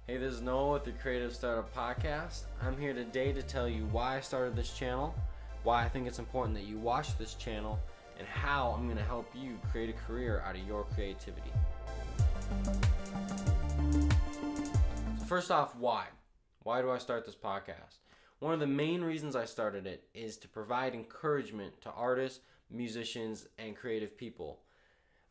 Hey, this is Noah with the Creative Startup Podcast. I'm here today to tell you why I started this channel, why I think it's important that you watch this channel, and how I'm going to help you create a career out of your creativity. So first off, why? Why do I start this podcast? One of the main reasons I started it is to provide encouragement to artists, musicians, and creative people.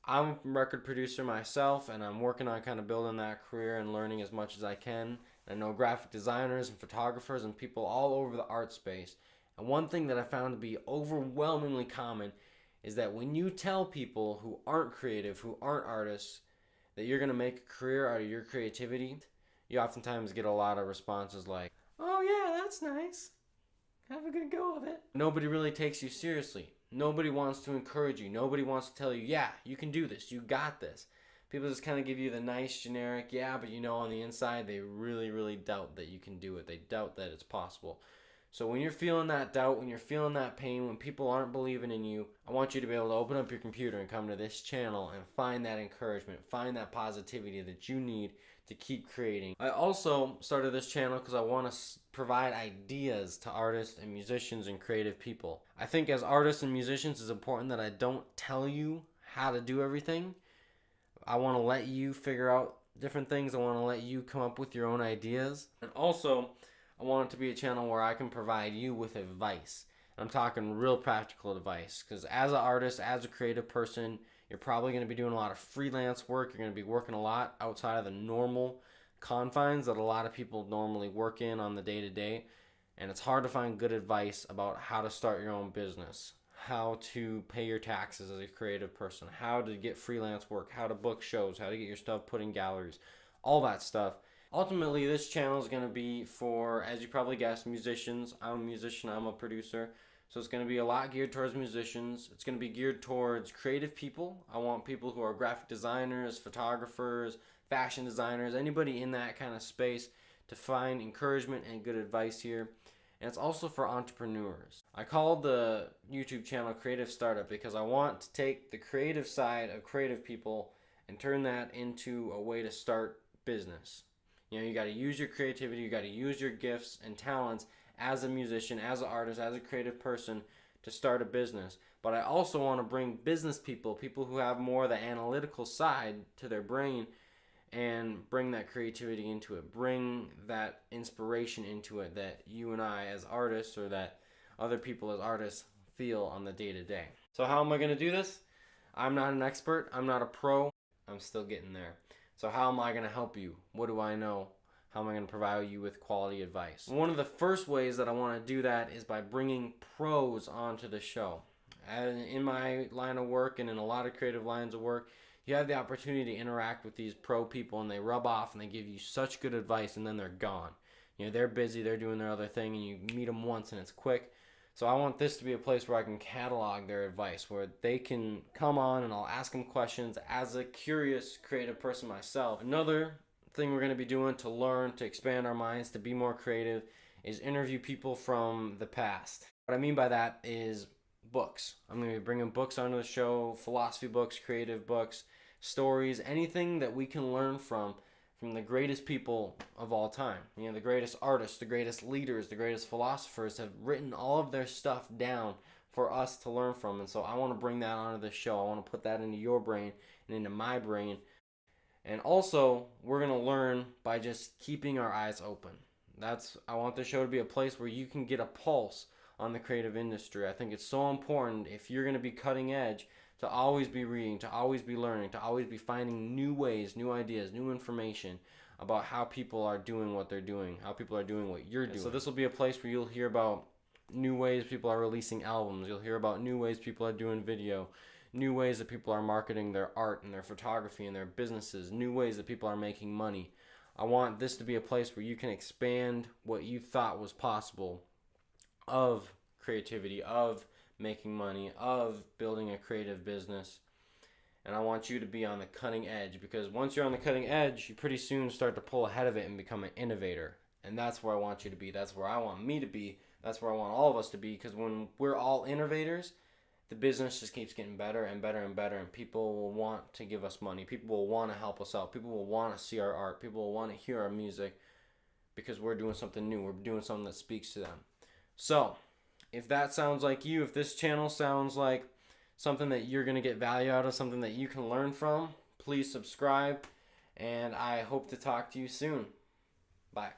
I'm a record producer myself, and I'm working on kind of building that career and learning as much as I can. I know graphic designers and photographers and people all over the art space. And one thing that I found to be overwhelmingly common is that when you tell people who aren't creative, who aren't artists, that you're going to make a career out of your creativity, you oftentimes get a lot of responses like, "Oh yeah, that's nice. Have a good go of it." Nobody really takes you seriously. Nobody wants to encourage you. Nobody wants to tell you, yeah, you can do this. You got this. People just kind of give you the nice generic, yeah, but on the inside, they really, really doubt that you can do it. They doubt that it's possible. So when you're feeling that doubt, when you're feeling that pain, when people aren't believing in you, I want you to be able to open up your computer and come to this channel and find that encouragement, find that positivity that you need to keep creating. I also started this channel because I want to provide ideas to artists and musicians and creative people. I think as artists and musicians, it's important that I don't tell you how to do everything. I want to let you figure out different things. I want to let you come up with your own ideas. And also, I want it to be a channel where I can provide you with advice. I'm talking real practical advice, because as an artist, as a creative person, you're probably going to be doing a lot of freelance work. You're going to be working a lot outside of the normal confines that a lot of people normally work in on the day-to-day. And it's hard to find good advice about how to start your own business, how to pay your taxes as a creative person, how to get freelance work, how to book shows, how to get your stuff put in galleries, all that stuff. Ultimately, this channel is going to be for, as you probably guessed, musicians. I'm a musician, I'm a producer. So it's going to be a lot geared towards musicians. It's going to be geared towards creative people. I want people who are graphic designers, photographers, fashion designers, anybody in that kind of space to find encouragement and good advice here. And it's also for entrepreneurs. I called the YouTube channel Creative Startup because I want to take the creative side of creative people and turn that into a way to start business. You got to use your creativity, you got to use your gifts and talents as a musician, as an artist, as a creative person to start a business. But I also want to bring business people who have more of the analytical side to their brain, and bring that creativity into it, bring that inspiration into it that you and I as artists, or that other people as artists, feel on the day-to-day. So how am I going to do this? I'm not an expert, I'm not a pro, I'm still getting there. So how am I going to help you? What do I know? How am I going to provide you with quality advice? One of the first ways that I want to do that is by bringing pros onto the show. In my line of work and in a lot of creative lines of work, you have the opportunity to interact with these pro people, and they rub off and they give you such good advice, and then they're gone. They're busy, they're doing their other thing, and you meet them once and it's quick. So I want this to be a place where I can catalog their advice, where they can come on and I'll ask them questions as a curious creative person myself. Another thing we're going to be doing to learn, to expand our minds, to be more creative, is interview people from the past. What I mean by that is books. I'm going to be bringing books onto the show, philosophy books, creative books, stories, anything that we can learn from the greatest people of all time. The greatest artists, the greatest leaders, the greatest philosophers have written all of their stuff down for us to learn from. And so I want to bring that onto the show. I want to put that into your brain and into my brain. And also, we're going to learn by just keeping our eyes open. I want the show to be a place where you can get a pulse on the creative industry. I think it's so important, if you're going to be cutting edge, to always be reading, to always be learning, to always be finding new ways, new ideas, new information about how people are doing what they're doing, how people are doing what you're doing. So this will be a place where you'll hear about new ways people are releasing albums. You'll hear about new ways people are doing video, new ways that people are marketing their art and their photography and their businesses, new ways that people are making money. I want this to be a place where you can expand what you thought was possible of creativity, of making money, of building a creative business. And I want you to be on the cutting edge, because once you're on the cutting edge, you pretty soon start to pull ahead of it and become an innovator. And that's where I want you to be. That's where I want me to be. That's where I want all of us to be, because when we're all innovators, the business just keeps getting better and better and better, and people will want to give us money. People will want to help us out. People will want to see our art. People will want to hear our music because we're doing something new. We're doing something that speaks to them. So, if that sounds like you, if this channel sounds like something that you're going to get value out of, something that you can learn from, please subscribe, and I hope to talk to you soon. Bye.